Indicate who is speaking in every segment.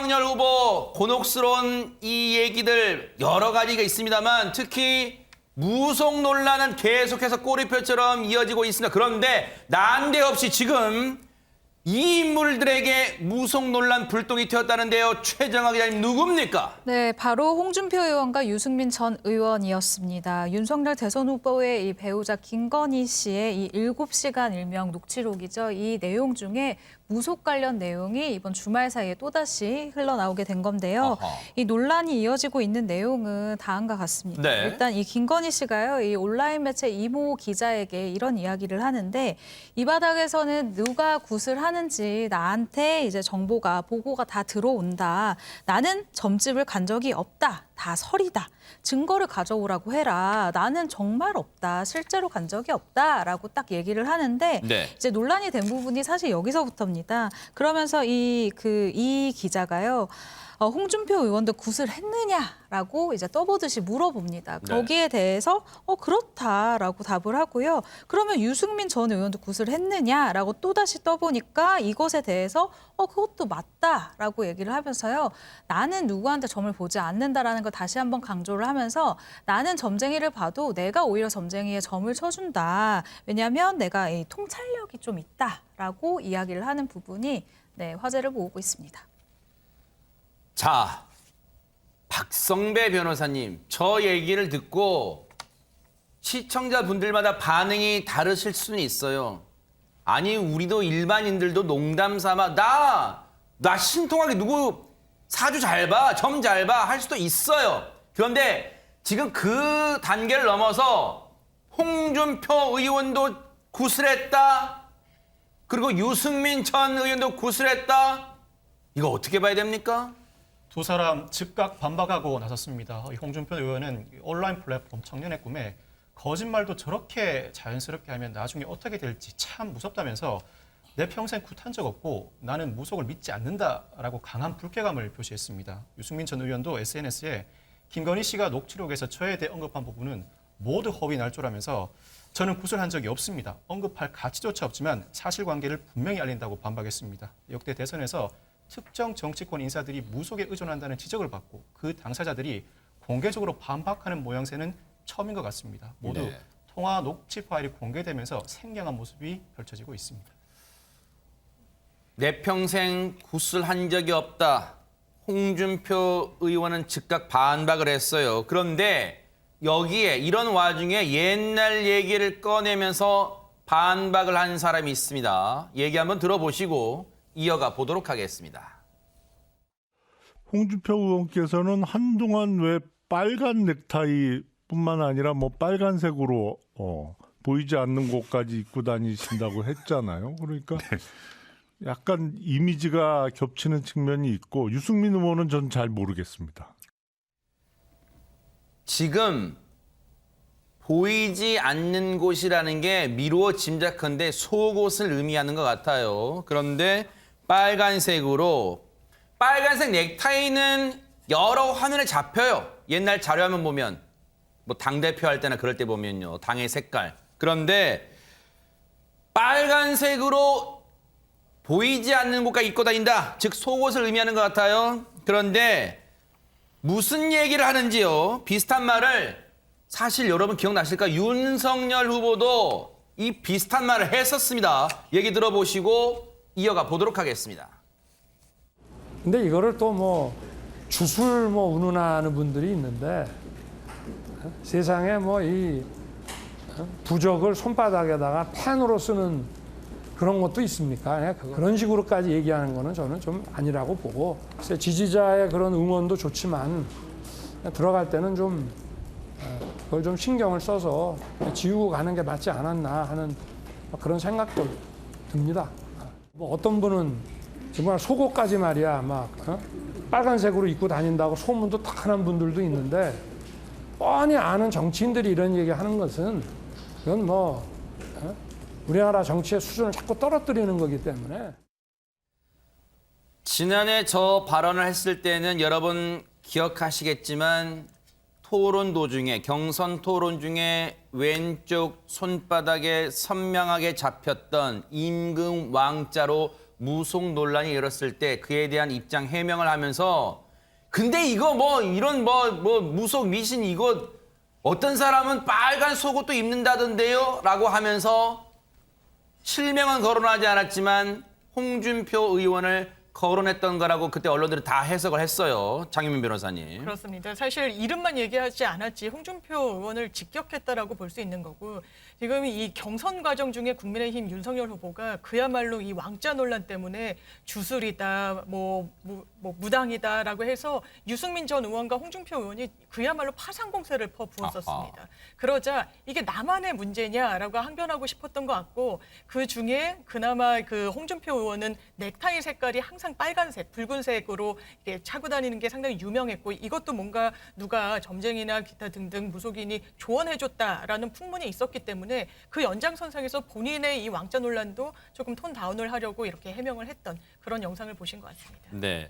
Speaker 1: 윤석열 후보 곤혹스러운 이 얘기들 여러 가지가 있습니다만 특히 무속 논란은 계속해서 꼬리표처럼 이어지고 있습니다. 그런데 난데없이 지금 이 인물들에게 무속 논란 불똥이 튀었다는데요. 최정화 기자님 누굽니까?
Speaker 2: 네, 바로 홍준표 의원과 유승민 전 의원이었습니다. 윤석열 대선 후보의 이 배우자 김건희 씨의 이 7시간 일명 녹취록이죠. 이 내용 중에 무속 관련 내용이 이번 주말 사이에 또다시 흘러나오게 된 건데요.
Speaker 1: 어허.
Speaker 2: 이 논란이 이어지고 있는 내용은 다음과 같습니다.
Speaker 1: 네.
Speaker 2: 일단 이 김건희 씨가요, 이 온라인 매체 이모 기자에게 이런 이야기를 하는데 이 바닥에서는 누가 굿을 하는지 나한테 이제 정보가 보고가 다 들어온다. 나는 점집을 간 적이 없다. 다 설이다. 증거를 가져오라고 해라. 나는 정말 없다. 실제로 간 적이 없다라고 딱 얘기를 하는데
Speaker 1: 네.
Speaker 2: 이제 논란이 된 부분이 사실 여기서부터입니다. 그러면서 이 기자가요. 홍준표 의원도 굿을 했느냐라고 이제 떠보듯이 물어봅니다.
Speaker 1: 네.
Speaker 2: 거기에 대해서 그렇다라고 답을 하고요. 그러면 유승민 전 의원도 굿을 했느냐라고 또다시 떠보니까 이것에 대해서 그것도 맞다라고 얘기를 하면서요. 나는 누구한테 점을 보지 않는다라는 걸 다시 한번 강조를 하면서 나는 점쟁이를 봐도 내가 오히려 점쟁이의 점을 쳐준다. 왜냐하면 내가 이 통찰력이 좀 있다라고 이야기를 하는 부분이 화제를 모으고 있습니다.
Speaker 1: 자, 박성배 변호사님, 저 얘기를 듣고 시청자분들마다 반응이 다르실 수는 있어요. 아니, 우리도 일반인들도 농담 삼아 나 신통하게 누구 사주 잘 봐, 점 잘 봐 할 수도 있어요. 그런데 지금 그 단계를 넘어서 홍준표 의원도 굿을 했다. 그리고 유승민 전 의원도 굿을 했다. 이거 어떻게 봐야 됩니까?
Speaker 3: 두 사람 즉각 반박하고 나섰습니다. 홍준표 의원은 온라인 플랫폼 청년의 꿈에 거짓말도 저렇게 자연스럽게 하면 나중에 어떻게 될지 참 무섭다면서 내 평생 굿한 적 없고 나는 무속을 믿지 않는다라고 강한 불쾌감을 표시했습니다. 유승민 전 의원도 SNS에 김건희 씨가 녹취록에서 저에 대해 언급한 부분은 모두 허위 날조라면서 저는 굿을 한 적이 없습니다. 언급할 가치조차 없지만 사실관계를 분명히 알린다고 반박했습니다. 역대 대선에서 특정 정치권 인사들이 무속에 의존한다는 지적을 받고 그 당사자들이 공개적으로 반박하는 모양새는 처음인 것 같습니다. 모두
Speaker 1: 네.
Speaker 3: 통화 녹취 파일이 공개되면서 생경한 모습이 펼쳐지고 있습니다.
Speaker 1: 내 평생 굿을 한 적이 없다. 홍준표 의원은 즉각 반박을 했어요. 그런데 여기에 이런 와중에 옛날 얘기를 꺼내면서 반박을 한 사람이 있습니다. 얘기 한번 들어보시고 이어가 보도록 하겠습니다.
Speaker 4: 홍준표 의원께서는 한동안 왜 빨간 넥타이뿐만 아니라 뭐 빨간색으로 보이지 않는 곳까지 입고 다니신다고 했잖아요. 그러니까 약간 이미지가 겹치는 측면이 있고 유승민 의원은 전 잘 모르겠습니다.
Speaker 1: 지금 보이지 않는 곳이라는 게 미루어 짐작컨대 속옷을 의미하는 것 같아요. 그런데 빨간색 넥타이는 여러 화면에 잡혀요. 옛날 자료화면 보면 뭐 당대표 할 때나 그럴 때 보면요. 당의 색깔. 그런데 빨간색으로 보이지 않는 곳까지 입고 다닌다. 즉 속옷을 의미하는 것 같아요. 그런데 무슨 얘기를 하는지요. 비슷한 말을 사실 여러분 기억나실까? 윤석열 후보도 이 비슷한 말을 했었습니다. 얘기 들어보시고 이어가 보도록 하겠습니다.
Speaker 5: 근데 이거를 또 뭐 주술 뭐 운운하는 분들이 있는데 세상에 뭐 이 부적을 손바닥에다가 펜으로 쓰는 그런 것도 있습니까? 그런 식으로까지 얘기하는 거는 저는 좀 아니라고 보고 지지자의 그런 응원도 좋지만 들어갈 때는 좀 그걸 좀 신경을 써서 지우고 가는 게 맞지 않았나 하는 그런 생각도 듭니다. 뭐 어떤 분은 정말 속옷까지 말이야 막 빨간색으로 입고 다닌다고 소문도 탁한 분들도 있는데 뻔히 아는 정치인들이 이런 얘기하는 것은 그건 뭐 우리나라 정치의 수준을 자꾸 떨어뜨리는 거기 때문에.
Speaker 1: 지난해 저 발언을 했을 때는 여러분 기억하시겠지만 토론 도중에 경선 토론 중에 왼쪽 손바닥에 선명하게 잡혔던 임금 왕자로 무속 논란이 일었을 때 그에 대한 입장 해명을 하면서 근데 이거 뭐 이런 뭐 무속 미신 이거 어떤 사람은 빨간 속옷도 입는다던데요? 라고 하면서 실명은 거론하지 않았지만 홍준표 의원을 거론했던 거라고 그때 언론들이 다 해석을 했어요. 장윤민 변호사님.
Speaker 6: 그렇습니다. 사실 이름만 얘기하지 않았지 홍준표 의원을 직격했다라고 볼 수 있는 거고 지금 이 경선 과정 중에 국민의힘 윤석열 후보가 그야말로 이 왕자 논란 때문에 주술이다, 무당이다라고 해서 유승민 전 의원과 홍준표 의원이 그야말로 파상 공세를 퍼부었었습니다. 그러자 이게 나만의 문제냐라고 항변하고 싶었던 것 같고 그 중에 그나마 그 홍준표 의원은 넥타이 색깔이 항상 빨간색, 붉은색으로 이렇게 차고 다니는 게 상당히 유명했고 이것도 뭔가 누가 점쟁이나 기타 등등 무속인이 조언해줬다라는 풍문이 있었기 때문에 그 연장선상에서 본인의 이 왕자 논란도 조금 톤 다운을 하려고 이렇게 해명을 했던 그런 영상을 보신 것 같습니다.
Speaker 1: 네.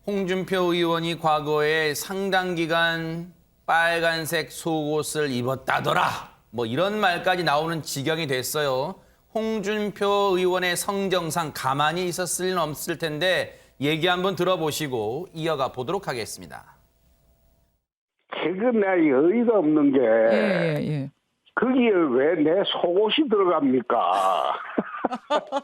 Speaker 1: 홍준표 의원이 과거에 상당 기간 빨간색 속옷을 입었다더라. 뭐 이런 말까지 나오는 지경이 됐어요. 홍준표 의원의 성정상 가만히 있었을 리는 없을 텐데 얘기 한번 들어보시고 이어가 보도록 하겠습니다.
Speaker 7: 최근에 어이가 없는 게 거기에 왜 내 속옷이 들어갑니까?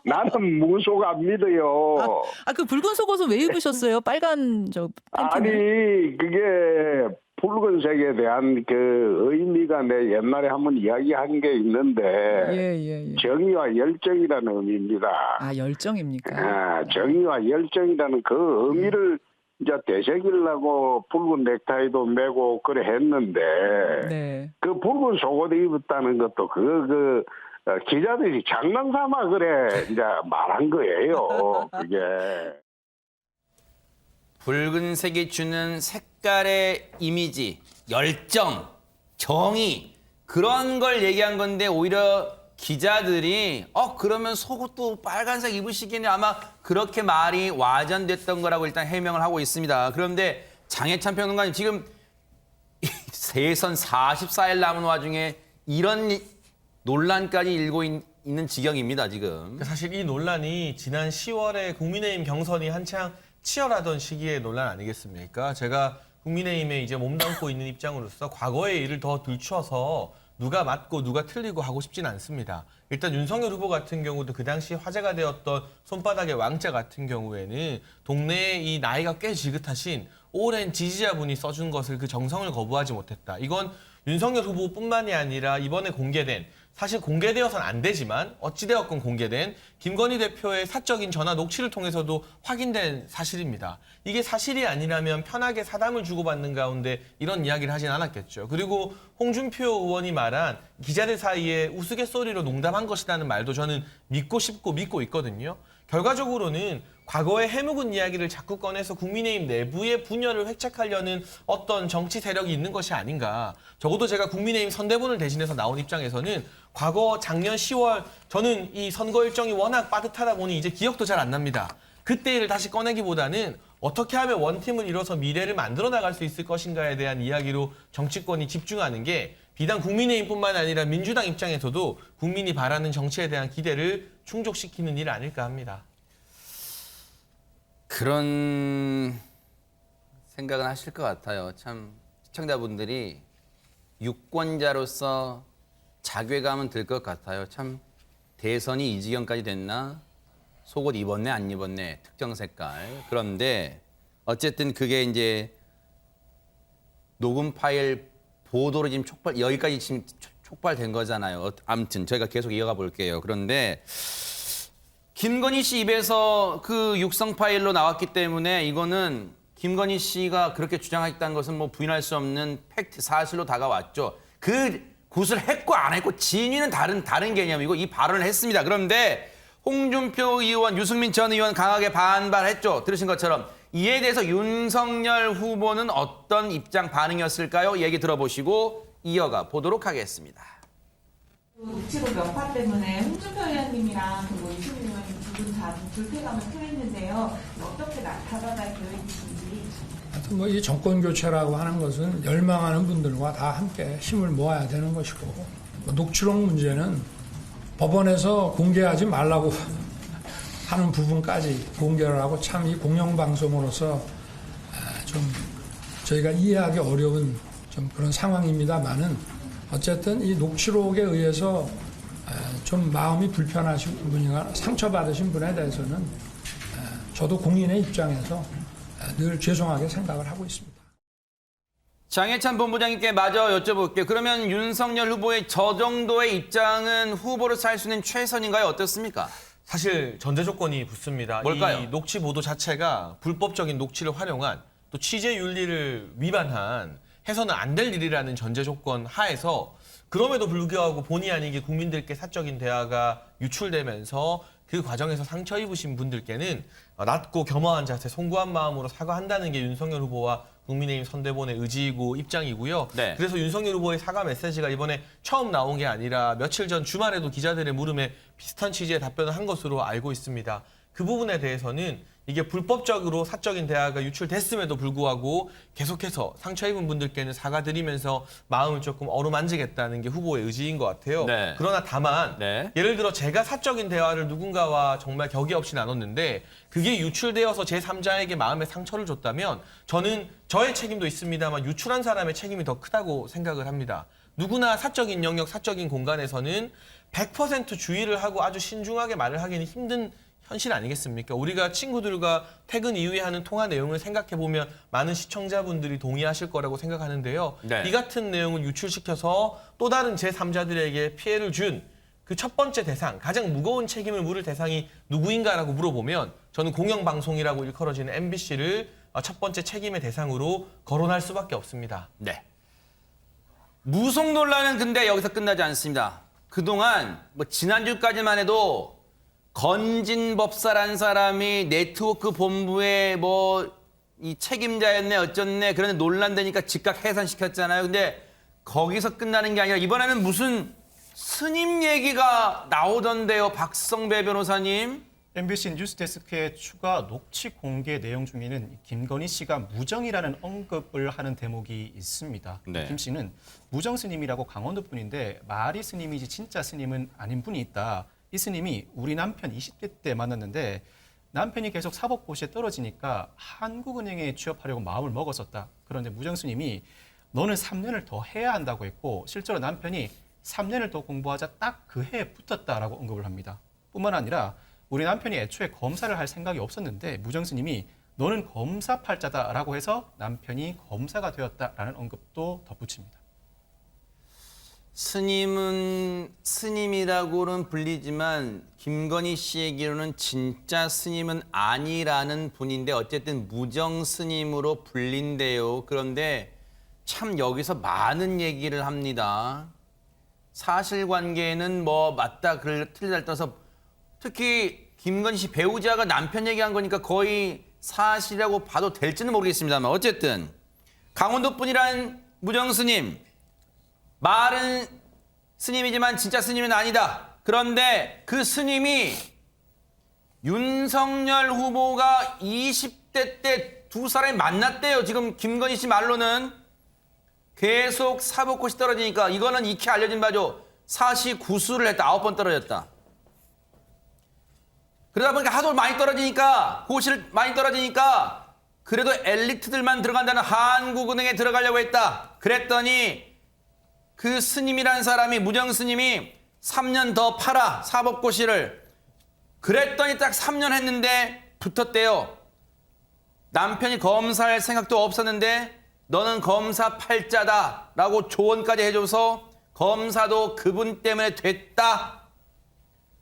Speaker 7: 나는 무속 안 믿어요.
Speaker 8: 그 붉은 속옷은 왜 입으셨어요? 빨간 팬티는?
Speaker 7: 아니 그게 붉은색에 대한 그 의미가 내 옛날에 한번 이야기한 게 있는데 정의와 열정이라는 의미입니다.
Speaker 8: 아, 열정입니까?
Speaker 7: 정의와 열정이라는 그 의미를 이제 되새기려고 붉은 넥타이도 메고 그래 했는데
Speaker 8: 네.
Speaker 7: 그 붉은 속옷을 입었다는 것도 기자들이 장난삼아 그래 이제 말한 거예요. 그게.
Speaker 1: 붉은색이 주는 색깔의 이미지, 열정, 정의 그런 걸 얘기한 건데 오히려 기자들이 그러면 속옷도 빨간색 입으시기에는 아마 그렇게 말이 와전됐던 거라고 일단 해명을 하고 있습니다. 그런데 장해찬 평론가님 지금 대선 44일 남은 와중에 이런 논란까지 일고 있는 지경입니다, 지금.
Speaker 9: 사실 이 논란이 지난 10월에 국민의힘 경선이 한창 치열하던 시기의 논란 아니겠습니까? 제가 국민의힘에 이제 몸담고 있는 입장으로서 과거의 일을 더 들추어서 누가 맞고 누가 틀리고 하고 싶진 않습니다. 일단 윤석열 후보 같은 경우도 그 당시 화제가 되었던 손바닥의 왕자 같은 경우에는 동네에 이 나이가 꽤 지긋하신 오랜 지지자분이 써준 것을 그 정성을 거부하지 못했다. 이건 윤석열 후보뿐만이 아니라 이번에 공개된 사실 공개되어서는 안 되지만 어찌되었건 공개된 김건희 대표의 사적인 전화 녹취를 통해서도 확인된 사실입니다. 이게 사실이 아니라면 편하게 사담을 주고받는 가운데 이런 이야기를 하진 않았겠죠. 그리고 홍준표 의원이 말한 기자들 사이에 우스갯소리로 농담한 것이라는 말도 저는 믿고 싶고 믿고 있거든요. 결과적으로는 과거의 해묵은 이야기를 자꾸 꺼내서 국민의힘 내부의 분열을 획책하려는 어떤 정치 세력이 있는 것이 아닌가. 적어도 제가 국민의힘 선대본을 대신해서 나온 입장에서는 과거 작년 10월 저는 이 선거 일정이 워낙 빠듯하다 보니 이제 기억도 잘 안 납니다. 그때 일을 다시 꺼내기보다는 어떻게 하면 원팀을 이뤄서 미래를 만들어 나갈 수 있을 것인가에 대한 이야기로 정치권이 집중하는 게 비단 국민의힘뿐만 아니라 민주당 입장에서도 국민이 바라는 정치에 대한 기대를 충족시키는 일 아닐까 합니다.
Speaker 1: 그런 생각은 하실 것 같아요. 참 시청자분들이 유권자로서 자괴감은 들 것 같아요. 참 대선이 이 지경까지 됐나? 속옷 입었네 안 입었네 특정 색깔. 그런데 어쨌든 그게 이제 녹음 파일 보도로 지금 여기까지 지금 촉발된 거잖아요. 아무튼 저희가 계속 이어가 볼게요. 그런데 김건희 씨 입에서 그 육성 파일로 나왔기 때문에 이거는 김건희 씨가 그렇게 주장했다는 것은 뭐 부인할 수 없는 팩트 사실로 다가왔죠. 그 굿을 했고 안 했고 진위는 다른 개념이고 이 발언을 했습니다. 그런데 홍준표 의원, 유승민 전 의원 강하게 반발했죠. 들으신 것처럼 이에 대해서 윤석열 후보는 어떤 입장 반응이었을까요? 얘기 들어보시고 이어가 보도록 하겠습니다.
Speaker 10: 녹취록 명파 때문에 홍준표 의원님이랑 그리고 유승민 의원님 두 분 다 불쾌감을 표했는데요. 어떻게 나타나갈 계획이신지.
Speaker 5: 하여튼 뭐 이 정권 교체라고 하는 것은 열망하는 분들과 다 함께 힘을 모아야 되는 것이고 녹취록 문제는 법원에서 공개하지 말라고 하는 부분까지 공개를 하고 참 이 공영방송으로서 좀 저희가 이해하기 어려운 좀 그런 상황입니다만은 어쨌든 이 녹취록에 의해서 좀 마음이 불편하신 분이나 상처받으신 분에 대해서는 저도 공인의 입장에서 늘 죄송하게 생각을 하고 있습니다.
Speaker 1: 장해찬 본부장님께 마저 여쭤볼게요. 그러면 윤석열 후보의 저 정도의 입장은 후보로서 할 수 있는 최선인가요? 어떻습니까?
Speaker 9: 사실 전제 조건이 붙습니다.
Speaker 1: 뭘까요?
Speaker 9: 이 녹취 보도 자체가 불법적인 녹취를 활용한 또 취재 윤리를 위반한 해서는 안 될 일이라는 전제 조건 하에서 그럼에도 불구하고 본의 아니게 국민들께 사적인 대화가 유출되면서 그 과정에서 상처 입으신 분들께는 낮고 겸허한 자세, 송구한 마음으로 사과한다는 게 윤석열 후보와 국민의힘 선대본의 의지이고 입장이고요.
Speaker 1: 네.
Speaker 9: 그래서 윤석열 후보의 사과 메시지가 이번에 처음 나온 게 아니라 며칠 전 주말에도 기자들의 물음에 비슷한 취지의 답변을 한 것으로 알고 있습니다. 그 부분에 대해서는 이게 불법적으로 사적인 대화가 유출됐음에도 불구하고 계속해서 상처 입은 분들께는 사과드리면서 마음을 조금 어루만지겠다는 게 후보의 의지인 것 같아요.
Speaker 1: 네.
Speaker 9: 그러나 다만
Speaker 1: 네.
Speaker 9: 예를 들어 제가 사적인 대화를 누군가와 정말 격의 없이 나눴는데 그게 유출되어서 제3자에게 마음의 상처를 줬다면 저는 저의 책임도 있습니다만 유출한 사람의 책임이 더 크다고 생각을 합니다. 누구나 사적인 영역, 사적인 공간에서는 100% 주의를 하고 아주 신중하게 말을 하기는 힘든 현실 아니겠습니까? 우리가 친구들과 퇴근 이후에 하는 통화 내용을 생각해보면 많은 시청자분들이 동의하실 거라고 생각하는데요.
Speaker 1: 네.
Speaker 9: 이 같은 내용을 유출시켜서 또 다른 제3자들에게 피해를 준 그 첫 번째 대상, 가장 무거운 책임을 물을 대상이 누구인가라고 물어보면 저는 공영방송이라고 일컬어지는 MBC를 첫 번째 책임의 대상으로 거론할 수밖에 없습니다.
Speaker 1: 네. 무속 논란은 근데 여기서 끝나지 않습니다. 그동안 뭐 지난주까지만 해도 건진법사라는 사람이 네트워크 본부의 뭐 이 책임자였네 어쩌네 그런데 논란되니까 즉각 해산시켰잖아요. 근데 거기서 끝나는 게 아니라 이번에는 무슨 스님 얘기가 나오던데요. 박성배 변호사님.
Speaker 3: MBC 뉴스데스크의 추가 녹취 공개 내용 중에는 김건희 씨가 무정이라는 언급을 하는 대목이 있습니다.
Speaker 1: 네.
Speaker 3: 김 씨는 무정 스님이라고 강원도 분인데 말이 스님이지 진짜 스님은 아닌 분이 있다. 이 스님이 우리 남편 20대 때 만났는데 남편이 계속 사법고시에 떨어지니까 한국은행에 취업하려고 마음을 먹었었다. 그런데 무정 스님이 너는 3년을 더 해야 한다고 했고 실제로 남편이 3년을 더 공부하자 딱 그 해에 붙었다라고 언급을 합니다. 뿐만 아니라 우리 남편이 애초에 검사를 할 생각이 없었는데 무정 스님이 너는 검사 팔자다라고 해서 남편이 검사가 되었다라는 언급도 덧붙입니다.
Speaker 1: 스님은 스님이라고는 불리지만 김건희 씨 얘기로는 진짜 스님은 아니라는 분인데 어쨌든 무정 스님으로 불린대요. 그런데 참 여기서 많은 얘기를 합니다. 사실관계는 뭐 맞다 틀리다 떠서 특히 김건희 씨 배우자가 남편 얘기한 거니까 거의 사실이라고 봐도 될지는 모르겠습니다만 어쨌든 강원도 분이란 무정 스님 말은 스님이지만 진짜 스님은 아니다. 그런데 그 스님이 윤석열 후보가 20대 때 두 사람이 만났대요. 지금 김건희 씨 말로는 계속 사법고시 떨어지니까 이거는 익히 알려진 바죠. 사시 구수를 했다. 9번 떨어졌다. 그러다 보니까 하도 많이 떨어지니까 고시를 많이 떨어지니까 그래도 엘리트들만 들어간다는 한국은행에 들어가려고 했다. 그랬더니 그 스님이라는 사람이 무정 스님이 3년 더 팔아 사법고시를. 그랬더니 딱 3년 했는데 붙었대요. 남편이 검사할 생각도 없었는데 너는 검사 팔자다라고 조언까지 해줘서 검사도 그분 때문에 됐다.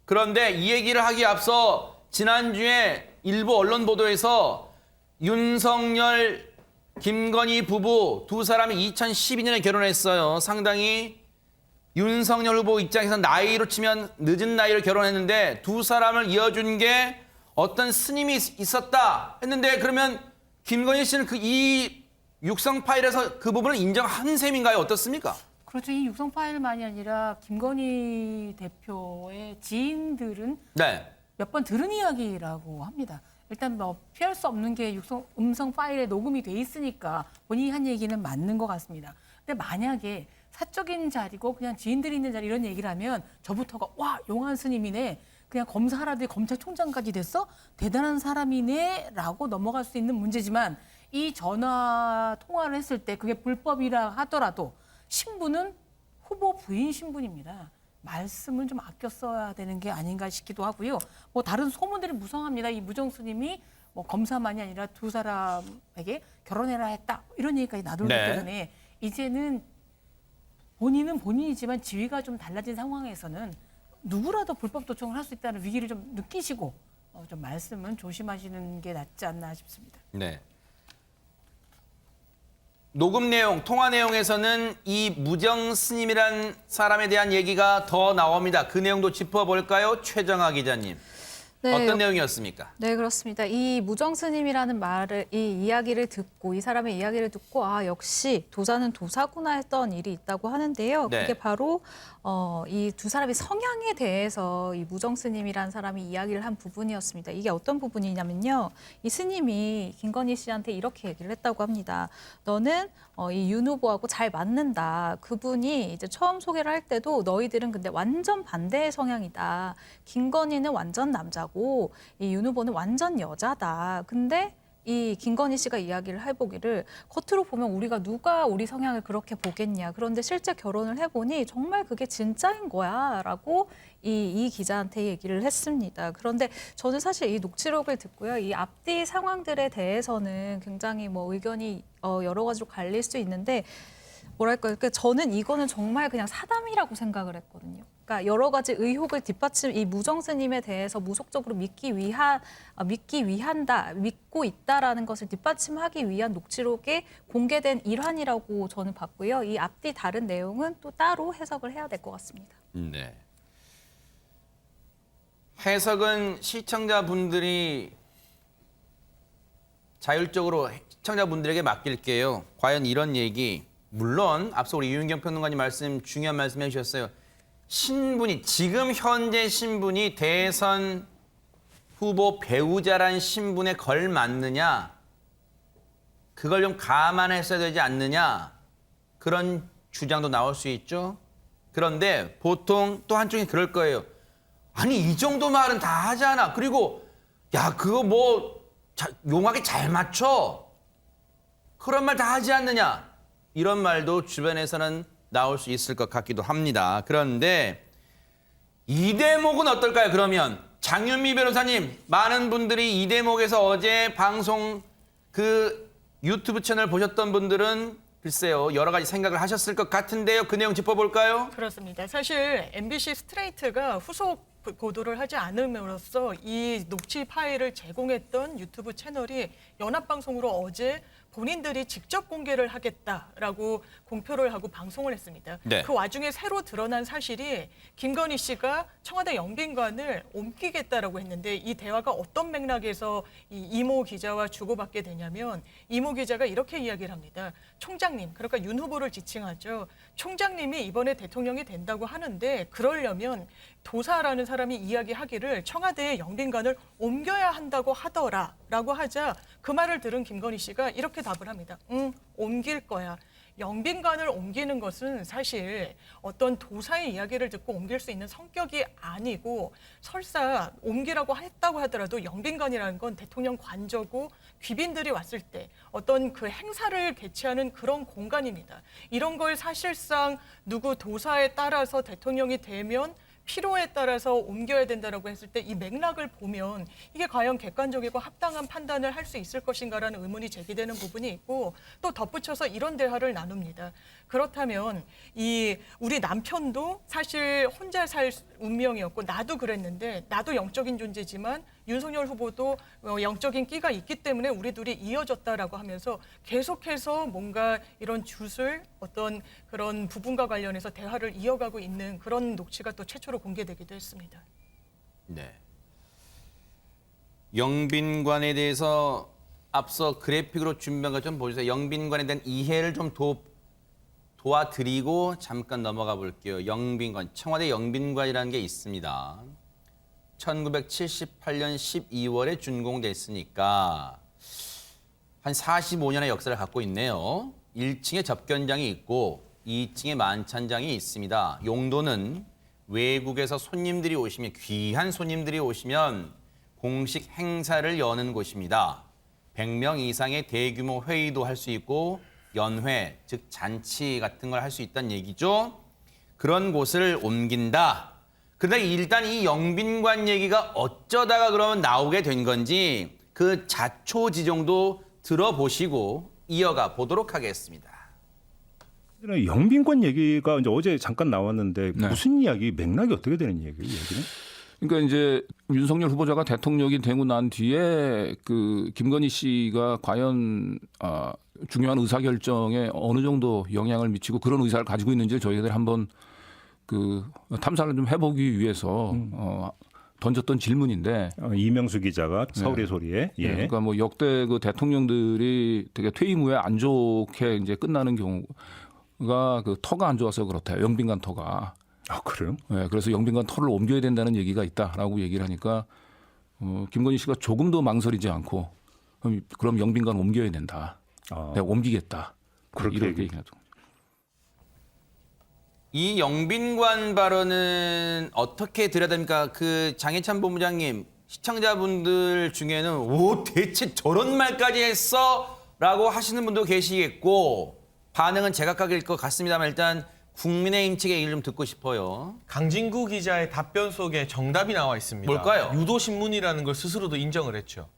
Speaker 1: 그런데 이 얘기를 하기에 앞서 지난주에 일부 언론 보도에서 윤석열, 김건희 부부 두 사람이 2012년에 결혼했어요. 상당히 윤석열 후보 입장에서 나이로 치면 늦은 나이로 결혼했는데 두 사람을 이어준 게 어떤 스님이 있었다 했는데 그러면 김건희 씨는 이 육성 파일에서 그 부분을 인정한 셈인가요? 어떻습니까?
Speaker 11: 그렇죠. 이 육성 파일만이 아니라 김건희 대표의 지인들은
Speaker 1: 네.
Speaker 11: 몇 번 들은 이야기라고 합니다. 일단 뭐 피할 수 없는 게 음성 파일에 녹음이 돼 있으니까 본인이 한 얘기는 맞는 것 같습니다. 근데 만약에 사적인 자리고 그냥 지인들이 있는 자리 이런 얘기를 하면 저부터가 와 용한 스님이네. 그냥 검사라도 검찰총장까지 됐어? 대단한 사람이네라고 넘어갈 수 있는 문제지만 이 전화 통화를 했을 때 그게 불법이라 하더라도 신분은 후보 부인 신분입니다. 말씀을 좀 아껴 써야 되는 게 아닌가 싶기도 하고요. 뭐 다른 소문들이 무성합니다. 이 무정스님이 뭐 검사만이 아니라 두 사람에게 결혼해라 했다 이런 얘기까지 나돌기
Speaker 1: 네.
Speaker 11: 때문에 이제는 본인은 본인이지만 지위가 좀 달라진 상황에서는 누구라도 불법 도청을 할 수 있다는 위기를 좀 느끼시고 좀 말씀은 조심하시는 게 낫지 않나 싶습니다.
Speaker 1: 네. 녹음 내용, 통화 내용에서는 이 무정 스님이란 사람에 대한 얘기가 더 나옵니다. 그 내용도 짚어볼까요? 최정아 기자님.
Speaker 2: 네,
Speaker 1: 어떤 내용이었습니까?
Speaker 2: 네, 그렇습니다. 이 무정스님이라는 말을, 이 이야기를 듣고, 이 사람의 이야기를 듣고, 아, 역시 도사는 도사구나 했던 일이 있다고 하는데요.
Speaker 1: 네.
Speaker 2: 그게 바로 이 두 사람의 성향에 대해서 이 무정스님이라는 사람이 이야기를 한 부분이었습니다. 이게 어떤 부분이냐면요. 이 스님이 김건희 씨한테 이렇게 얘기를 했다고 합니다. 너는 이 윤 후보하고 잘 맞는다. 그분이 이제 처음 소개를 할 때도 너희들은 근데 완전 반대의 성향이다. 김건희는 완전 남자고 이 윤 후보는 완전 여자다. 근데 이 김건희 씨가 이야기를 해보기를 겉으로 보면 우리가 누가 우리 성향을 그렇게 보겠냐. 그런데 실제 결혼을 해보니 정말 그게 진짜인 거야. 라고 이 기자한테 얘기를 했습니다. 그런데 저는 사실 이 녹취록을 듣고요. 이 앞뒤 상황들에 대해서는 굉장히 뭐 의견이 여러 가지로 갈릴 수 있는데 뭐랄까요. 그러니까 저는 이거는 정말 그냥 사담이라고 생각을 했거든요. 그러니까 여러 가지 의혹을 뒷받침, 이 무정스님에 대해서 무속적으로 믿고 있다라는 것을 뒷받침하기 위한 녹취록에 공개된 일환이라고 저는 봤고요. 이 앞뒤 다른 내용은 또 따로 해석을 해야 될 것 같습니다.
Speaker 1: 네. 해석은 시청자분들이 자율적으로 시청자분들에게 맡길게요. 과연 이런 얘기, 물론 앞서 우리 유윤경 평론가님 말씀 중요한 말씀 해주셨어요. 신분이 지금 현재 신분이 대선 후보 배우자란 신분에 걸맞느냐, 그걸 좀 감안했어야 되지 않느냐, 그런 주장도 나올 수 있죠. 그런데 보통 또 한쪽이 그럴 거예요. 아니 이 정도 말은 다 하잖아. 그리고 야 그거 뭐 용하게 잘 맞춰. 그런 말 다 하지 않느냐. 이런 말도 주변에서는 나올 수 있을 것 같기도 합니다. 그런데 이 대목은 어떨까요? 그러면 장윤미 변호사님, 많은 분들이 이 대목에서 어제 방송 그 유튜브 채널 보셨던 분들은 글쎄요 여러 가지 생각을 하셨을 것 같은데요. 그 내용 짚어볼까요?
Speaker 6: 그렇습니다. 사실 MBC 스트레이트가 후속 보도를 하지 않음으로써 이 녹취 파일을 제공했던 유튜브 채널이 연합방송으로 어제 본인들이 직접 공개를 하겠다라고 공표를 하고 방송을 했습니다.
Speaker 1: 네.
Speaker 6: 그 와중에 새로 드러난 사실이 김건희 씨가 청와대 영빈관을 옮기겠다라고 했는데 이 대화가 어떤 맥락에서 이 이모 기자와 주고받게 되냐면 이모 기자가 이렇게 이야기를 합니다. 총장님, 그러니까 윤 후보를 지칭하죠. 총장님이 이번에 대통령이 된다고 하는데 그러려면 도사라는 사람이 이야기하기를 청와대의 영빈관을 옮겨야 한다고 하더라라고 하자 그 말을 들은 김건희 씨가 이렇게 답을 합니다. 옮길 거야. 영빈관을 옮기는 것은 사실 어떤 도사의 이야기를 듣고 옮길 수 있는 성격이 아니고 설사 옮기라고 했다고 하더라도 영빈관이라는 건 대통령 관저고 귀빈들이 왔을 때 어떤 그 행사를 개최하는 그런 공간입니다. 이런 걸 사실상 누구 도사에 따라서 대통령이 되면 필요에 따라서 옮겨야 된다라고 했을 때 이 맥락을 보면 이게 과연 객관적이고 합당한 판단을 할 수 있을 것인가라는 의문이 제기되는 부분이 있고 또 덧붙여서 이런 대화를 나눕니다. 그렇다면 이 우리 남편도 사실 혼자 살 운명이었고 나도 그랬는데 나도 영적인 존재지만 윤석열 후보도 영적인 끼가 있기 때문에 우리 둘이 이어졌다라고 하면서 계속해서 뭔가 이런 주술 어떤 그런 부분과 관련해서 대화를 이어가고 있는 그런 녹취가 또 최초로 공개되기도 했습니다.
Speaker 1: 네. 영빈관에 대해서 앞서 그래픽으로 준비한 것 좀 보여주세요. 영빈관에 대한 이해를 좀 도와드리고 잠깐 넘어가 볼게요. 영빈관, 청와대 영빈관이라는 게 있습니다. 1978년 12월에 준공됐으니까 한 45년의 역사를 갖고 있네요. 1층에 접견장이 있고 2층에 만찬장이 있습니다. 용도는 외국에서 손님들이 오시면 귀한 손님들이 오시면 공식 행사를 여는 곳입니다. 100명 이상의 대규모 회의도 할 수 있고 연회, 즉 잔치 같은 걸 할 수 있다는 얘기죠. 그런 곳을 옮긴다. 그런데 일단 이 영빈관 얘기가 어쩌다가 그러면 나오게 된 건지 그 자초지종도 들어보시고 이어가 보도록 하겠습니다.
Speaker 12: 영빈관 얘기가 이제 어제 잠깐 나왔는데
Speaker 13: 네.
Speaker 12: 무슨 이야기, 맥락이 어떻게 되는 얘기예요, 얘기는?
Speaker 13: 그러니까 이제 윤석열 후보자가 대통령이 되고 난 뒤에 그 김건희 씨가 과연 중요한 의사결정에 어느 정도 영향을 미치고 그런 의사를 가지고 있는지를 저희들 한번 그 탐사를 좀 해보기 위해서 던졌던 질문인데
Speaker 12: 이명수 기자가 서울의 소리에 예.
Speaker 13: 그러니까 뭐 역대 그 대통령들이 되게 퇴임 후에 안 좋게 이제 끝나는 경우가 그 터가 안 좋아서 그렇대요. 영빈관 터가.
Speaker 12: 아 그래요?
Speaker 13: 네, 그래서 영빈관 터를 옮겨야 된다는 얘기가 있다라고 얘기를 하니까 김건희 씨가 조금도 망설이지 않고 그럼 영빈관 옮겨야 된다. 내가 옮기겠다.
Speaker 12: 그렇게
Speaker 13: 얘기하죠.
Speaker 1: 이 영빈관 발언은 어떻게 들여야 됩니까? 그 장해찬 본부장님, 시청자분들 중에는 오 대체 저런 말까지 했어? 라고 하시는 분도 계시겠고 반응은 제각각일 것 같습니다만 일단 국민의힘 측의 얘기를 좀 듣고 싶어요.
Speaker 9: 강진구 기자의 답변 속에 정답이 나와 있습니다.
Speaker 1: 뭘까요?
Speaker 9: 유도신문이라는 걸 스스로도 인정을 했죠.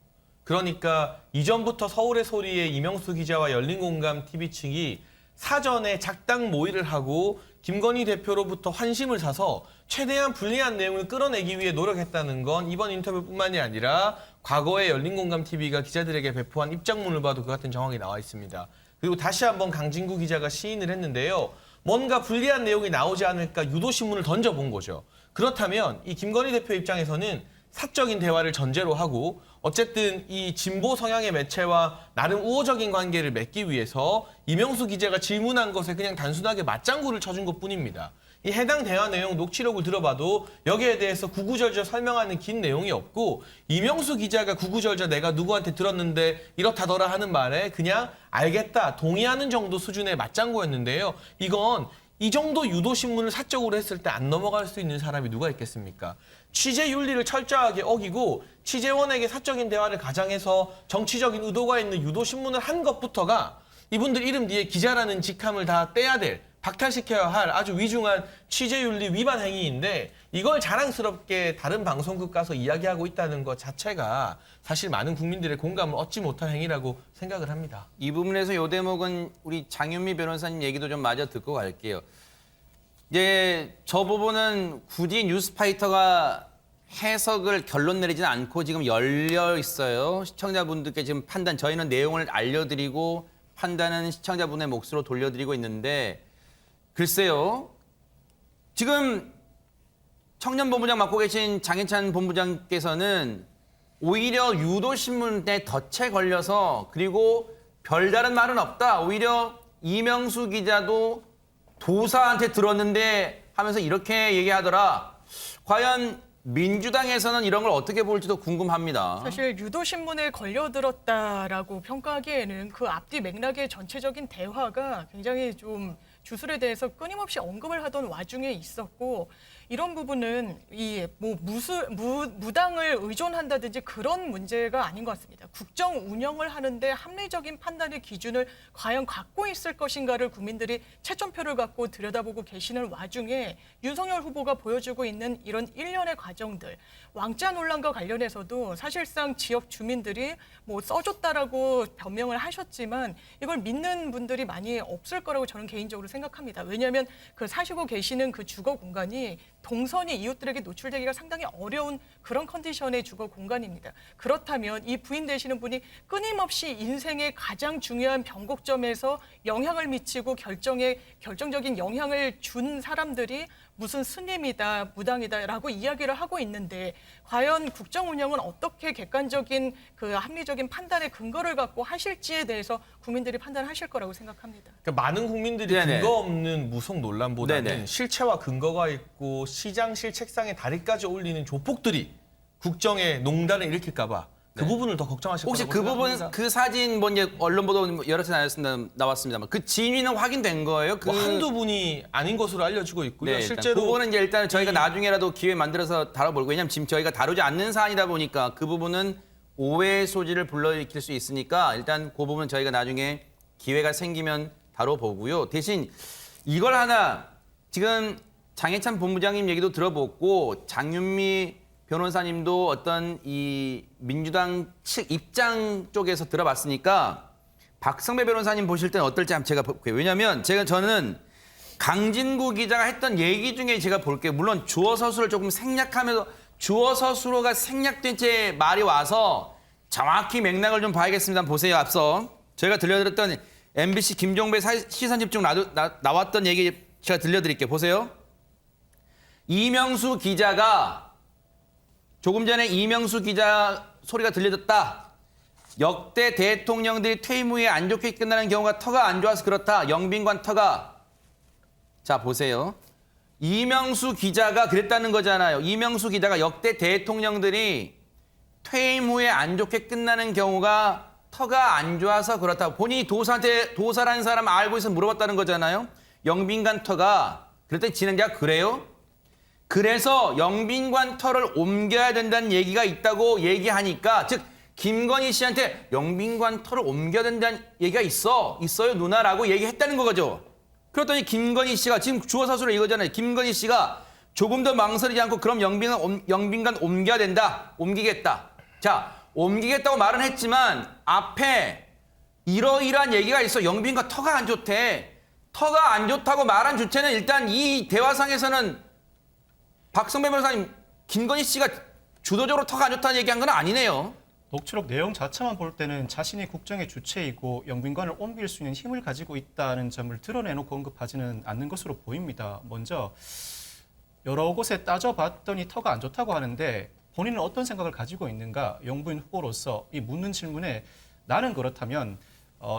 Speaker 9: 그러니까 이전부터 서울의 소리에 이명수 기자와 열린공감TV 측이 사전에 작당 모의를 하고 김건희 대표로부터 환심을 사서 최대한 불리한 내용을 끌어내기 위해 노력했다는 건 이번 인터뷰뿐만이 아니라 과거에 열린공감TV가 기자들에게 배포한 입장문을 봐도 그 같은 정황이 나와 있습니다. 그리고 다시 한번 강진구 기자가 시인을 했는데요. 뭔가 불리한 내용이 나오지 않을까 유도신문을 던져본 거죠. 그렇다면 이 김건희 대표 입장에서는 사적인 대화를 전제로 하고 어쨌든 이 진보 성향의 매체와 나름 우호적인 관계를 맺기 위해서 이명수 기자가 질문한 것에 그냥 단순하게 맞장구를 쳐준 것뿐입니다. 이 해당 대화 내용 녹취록을 들어봐도 여기에 대해서 구구절절 설명하는 긴 내용이 없고 이명수 기자가 구구절절 내가 누구한테 들었는데 이렇다더라 하는 말에 그냥 알겠다, 동의하는 정도 수준의 맞장구였는데요. 이건 이 정도 유도신문을 사적으로 했을 때 안 넘어갈 수 있는 사람이 누가 있겠습니까? 취재 윤리를 철저하게 어기고 취재원에게 사적인 대화를 가장해서 정치적인 의도가 있는 유도신문을 한 것부터가 이분들 이름 뒤에 기자라는 직함을 다 떼야 될, 박탈시켜야 할 아주 위중한 취재윤리 위반 행위인데 이걸 자랑스럽게 다른 방송국 가서 이야기하고 있다는 것 자체가 사실 많은 국민들의 공감을 얻지 못할 행위라고 생각을 합니다.
Speaker 1: 이 부분에서 이 대목은 우리 장윤미 변호사님 얘기도 좀 마저 듣고 갈게요. 이제 저 부분은 굳이 뉴스파이터가 해석을 결론 내리지는 않고 지금 열려 있어요. 시청자분들께 지금 판단, 저희는 내용을 알려드리고 판단은 시청자분의 몫으로 돌려드리고 있는데 글쎄요. 지금 청년본부장 맡고 계신 장해찬 본부장께서는 오히려 유도신문에 덫에 걸려서 그리고 별다른 말은 없다. 오히려 이명수 기자도 도사한테 들었는데 하면서 이렇게 얘기하더라. 과연 민주당에서는 이런 걸 어떻게 볼지도 궁금합니다.
Speaker 6: 사실 유도신문에 걸려들었다라고 평가하기에는 그 앞뒤 맥락의 전체적인 대화가 굉장히 좀 주술에 대해서 끊임없이 언급을 하던 와중에 있었고 이런 부분은 이 뭐 무당을 의존한다든지 그런 문제가 아닌 것 같습니다. 국정 운영을 하는데 합리적인 판단의 기준을 과연 갖고 있을 것인가를 국민들이 채점표를 갖고 들여다보고 계시는 와중에 윤석열 후보가 보여주고 있는 이런 일련의 과정들, 왕자 논란과 관련해서도 사실상 지역 주민들이 뭐 써줬다라고 변명을 하셨지만 이걸 믿는 분들이 많이 없을 거라고 저는 개인적으로 생각합니다. 왜냐하면 그 사시고 계시는 그 주거 공간이 동선이 이웃들에게 노출되기가 상당히 어려운 그런 컨디션의 주거 공간입니다. 그렇다면 이 부인 되시는 분이 끊임없이 인생의 가장 중요한 변곡점에서 영향을 미치고 결정적인 영향을 준 사람들이 무슨 스님이다, 무당이다라고 이야기를 하고 있는데 과연 국정 운영은 어떻게 객관적인 그 합리적인 판단의 근거를 갖고 하실지에 대해서 국민들이 판단하실 거라고 생각합니다.
Speaker 9: 그러니까 많은 국민들이
Speaker 1: 네네.
Speaker 9: 근거 없는 무속 논란보다는
Speaker 1: 네네.
Speaker 9: 실체와 근거가 있고 시장실 책상에 다리까지 올리는 조폭들이 국정에 농단을 일으킬까 봐 그 부분을 더 걱정하실
Speaker 1: 혹시
Speaker 9: 거라고
Speaker 1: 그 부분
Speaker 9: 생각합니다.
Speaker 1: 그 사진 뭐 이제 언론 보도 여러 차례 나왔습니다만 그 진위는 확인된 거예요?
Speaker 9: 뭐 한두 분이 아닌 것으로 알려지고 있고요.
Speaker 1: 네,
Speaker 9: 실제로
Speaker 1: 그거는 이제 일단 저희가 나중에라도 기회 만들어서 다뤄볼고 왜냐하면 지금 저희가 다루지 않는 사안이다 보니까 그 부분은 오해의 소지를 불러일으킬 수 있으니까 일단 그 부분은 저희가 나중에 기회가 생기면 다뤄보고요. 대신 이걸 하나 지금 장해찬 본부장님 얘기도 들어보고 장윤미 변호사님도 어떤 이 민주당 측 입장 쪽에서 들어봤으니까 박성배 변호사님 보실 때는 어떨지 한번 제가 볼게요. 왜냐하면 저는 강진구 기자가 했던 얘기 중에 제가 볼게요. 물론 주어 서술을 조금 생략하면서 주어 서술어가 생략된 채 말이 와서 정확히 맥락을 좀 봐야겠습니다. 보세요. 앞서 저희가 들려드렸던 MBC 김종배 시선집중 나왔던 얘기 제가 들려드릴게요. 보세요. 이명수 기자가 조금 전에 이명수 기자 소리가 들려졌다. 역대 대통령들이 퇴임 후에 안 좋게 끝나는 경우가 터가 안 좋아서 그렇다. 영빈관 터가. 자, 보세요. 이명수 기자가 그랬다는 거잖아요. 이명수 기자가 역대 대통령들이 퇴임 후에 안 좋게 끝나는 경우가 터가 안 좋아서 그렇다. 본인이 도사라는 사람 알고 있어서 물어봤다는 거잖아요. 영빈관 터가. 그랬더니 진행자가 그래요? 그래서 영빈관 터를 옮겨야 된다는 얘기가 있다고 얘기하니까 즉 김건희 씨한테 영빈관 터를 옮겨야 된다는 얘기가 있어요 누나라고 얘기했다는 거죠. 그랬더니 김건희 씨가 지금 주어 서술을 이거잖아요. 김건희 씨가 조금 더 망설이지 않고 그럼 영빈관 옮겨야 된다. 옮기겠다. 자, 옮기겠다고 말은 했지만 앞에 이러이러한 얘기가 있어. 영빈관 터가 안 좋대. 터가 안 좋다고 말한 주체는 일단 이 대화상에서는 박성배 변호사님, 김건희 씨가 주도적으로 터가 안 좋다는 얘기한 건 아니네요.
Speaker 3: 녹취록 내용 자체만 볼 때는 자신이 국정의 주체이고 영빈관을 옮길 수 있는 힘을 가지고 있다는 점을 드러내놓고 언급하지는 않는 것으로 보입니다. 먼저 여러 곳에 따져봤더니 터가 안 좋다고 하는데 본인은 어떤 생각을 가지고 있는가? 영부인 후보로서 이 묻는 질문에 나는 그렇다면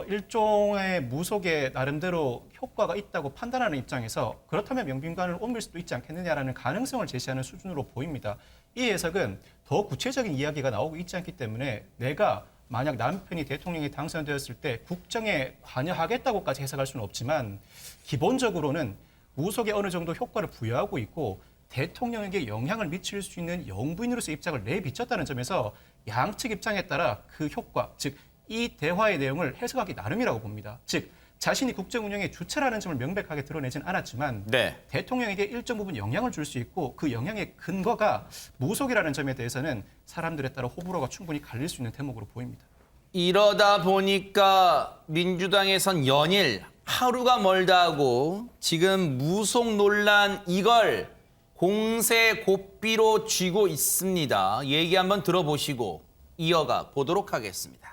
Speaker 3: 일종의 무속에 나름대로 효과가 있다고 판단하는 입장에서 그렇다면 영빈관을 옮길 수도 있지 않겠느냐라는 가능성을 제시하는 수준으로 보입니다. 이 해석은 더 구체적인 이야기가 나오고 있지 않기 때문에 내가 만약 남편이 대통령이 당선되었을 때 국정에 관여하겠다고까지 해석할 수는 없지만 기본적으로는 무속에 어느 정도 효과를 부여하고 있고 대통령에게 영향을 미칠 수 있는 영부인으로서 입장을 내비쳤다는 점에서 양측 입장에 따라 그 효과, 즉 이 대화의 내용을 해석하기 나름이라고 봅니다. 즉 자신이 국정 운영의 주체라는 점을 명백하게 드러내진 않았지만 대통령에게 일정 부분 영향을 줄 수 있고 그 영향의 근거가 무속이라는 점에 대해서는 사람들에 따라 호불호가 충분히 갈릴 수 있는 대목으로 보입니다.
Speaker 1: 이러다 보니까 민주당에선 연일 하루가 멀다 하고 지금 무속 논란 이걸 공세 고삐로 쥐고 있습니다. 얘기 한번 들어보시고 이어가 보도록 하겠습니다.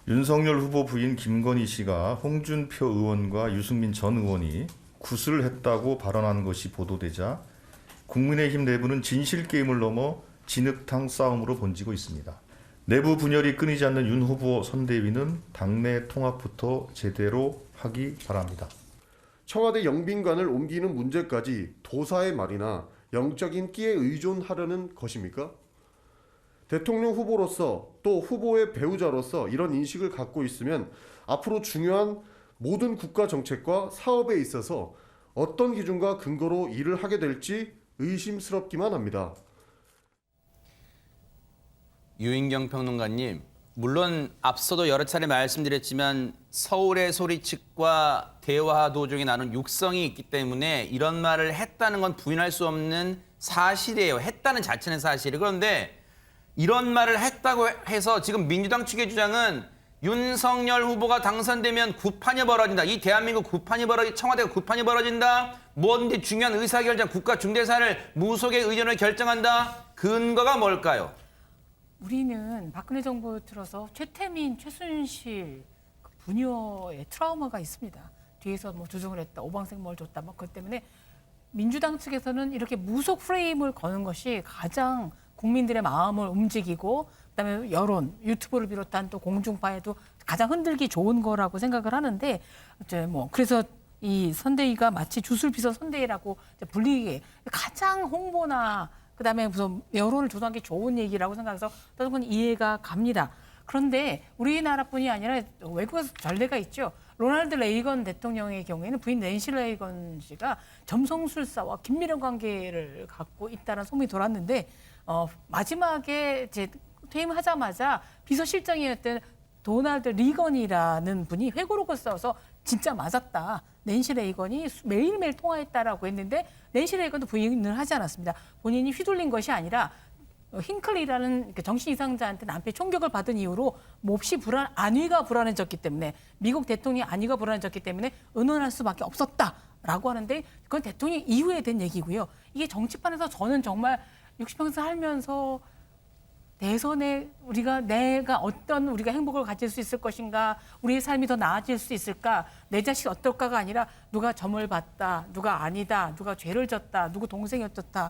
Speaker 14: 윤석열 후보 부인 김건희 씨가 홍준표 의원과 유승민 전 의원이 구슬을 했다고 발언한 것이 보도되자 국민의힘 내부는 진실 게임을 넘어 진흙탕 싸움으로 번지고 있습니다. 내부 분열이 끊이지 않는 윤 후보 선대위는 당내 통합부터 제대로 하기 바랍니다.
Speaker 15: 청와대 영빈관을 옮기는 문제까지 도사의 말이나 영적인 끼에 의존하려는 것입니까? 대통령 후보로서 또 후보의 배우자로서 이런 인식을 갖고 있으면 앞으로 중요한 모든 국가 정책과 사업에 있어서 어떤 기준과 근거로 일을 하게 될지 의심스럽기만 합니다.
Speaker 1: 유인경 평론가님, 물론 앞서도 여러 차례 말씀드렸지만 서울의 소리 측과 대화 도중에 나눈 육성이 있기 때문에 이런 말을 했다는 건 부인할 수 없는 사실이에요. 했다는 자체는 사실이에요. 그런데 이런 말을 했다고 해서 지금 민주당 측의 주장은 윤석열 후보가 당선되면 구판이 벌어진다. 이 대한민국 청와대가 구판이 벌어진다. 뭐든지 중요한 의사결정, 국가 중대사를 무속의 의견을 결정한다. 근거가 뭘까요?
Speaker 11: 우리는 박근혜 정부 들어서 최태민, 최순실 그 부녀의 트라우마가 있습니다. 뒤에서 뭐 조종을 했다, 오방생뭘 줬다, 뭐 그것 때문에 민주당 측에서는 이렇게 무속 프레임을 거는 것이 가장 국민들의 마음을 움직이고 그다음에 여론, 유튜브를 비롯한 또 공중파에도 가장 흔들기 좋은 거라고 생각을 하는데 이제 뭐 그래서 이 선대위가 마치 주술비서 선대위라고 불리게 가장 홍보나 그다음에 무슨 여론을 조성하는 게 좋은 얘기라고 생각해서 그건 이해가 갑니다. 그런데 우리나라뿐이 아니라 외국에서 전례가 있죠. 로널드 레이건 대통령의 경우에는 부인 낸시 레이건 씨가 점성술사와 긴밀한 관계를 갖고 있다는 소문이 돌았는데 마지막에 이제 퇴임하자마자 비서실장이었던 도널드 리건이라는 분이 회고록을 써서 진짜 맞았다. 낸시 레이건이 매일매일 통화했다라고 했는데 낸시 레이건도 부인을 하지 않았습니다. 본인이 휘둘린 것이 아니라 힌클리라는 정신 이상자한테 남편이 총격을 받은 이후로 몹시 안위가 불안해졌기 때문에 미국 대통령이 안위가 불안해졌기 때문에 의논할 수밖에 없었다라고 하는데 그건 대통령 이후에 된 얘기고요. 이게 정치판에서 저는 정말 60평생 살면서 대선에 내가 어떤 우리가 행복을 가질 수 있을 것인가, 우리의 삶이 더 나아질 수 있을까, 내 자식이 어떨까가 아니라 누가 점을 봤다, 누가 아니다, 누가 죄를 졌다, 누구 동생이 어떻다.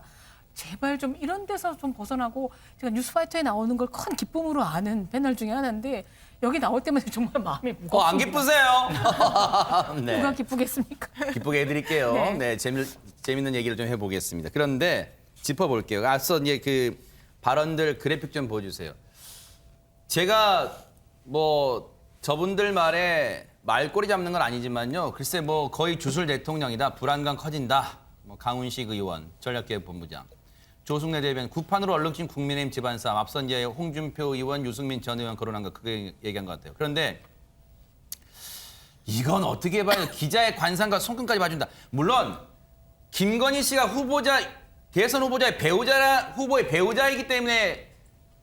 Speaker 11: 제발 좀 이런 데서 좀 벗어나고 제가 뉴스파이터에 나오는 걸 큰 기쁨으로 아는 패널 중에 하나인데 여기 나올 때마다 정말 마음이 무겁습니다.
Speaker 1: 안 기쁘세요? 네.
Speaker 11: 누가 기쁘겠습니까?
Speaker 1: 기쁘게 해드릴게요.
Speaker 11: 네.
Speaker 1: 네, 재밌는 얘기를 좀 해보겠습니다. 그런데 짚어볼게요. 앞서 이제 그 발언들 그래픽 좀 보여주세요. 제가 뭐 저분들 말에 말꼬리 잡는 건 아니지만요. 글쎄 뭐 거의 주술 대통령이다. 불안감 커진다. 뭐 강훈식 의원, 전략개혁본부장. 조승래 대변인, 구판으로 얼룩진 국민의힘 집안싸움. 앞선 이제 홍준표 의원, 유승민 전 의원 거론한 거 그게 얘기한 것 같아요. 그런데 이건 어떻게 봐요? 기자의 관상과 손금까지 봐준다. 물론 김건희 씨가 대선 후보자의 후보의 배우자이기 때문에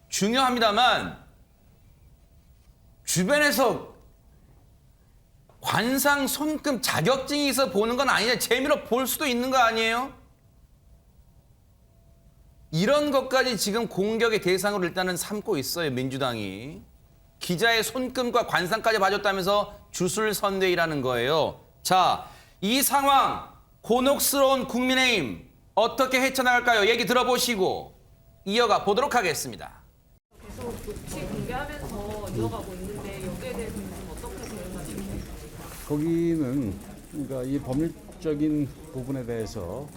Speaker 1: 중요합니다만 주변에서 관상, 손금, 자격증이 있어 보는 건 아니냐. 재미로 볼 수도 있는 거 아니에요? 이런 것까지 지금 공격의 대상으로 일단은 삼고 있어요, 민주당이. 기자의 손금과 관상까지 봐줬다면서 주술선대위라는 거예요. 자, 이 상황, 곤혹스러운 국민의힘 어떻게 헤쳐나갈까요? 얘기 들어보시고 이어가 보도록 하겠습니다.
Speaker 16: 계속 녹취 공개하면서 이어가고 있는데 여기에 대해서는 어떻게 생각하시나요?
Speaker 17: 거기는 그러니까 이 법률적인 부분에 대해서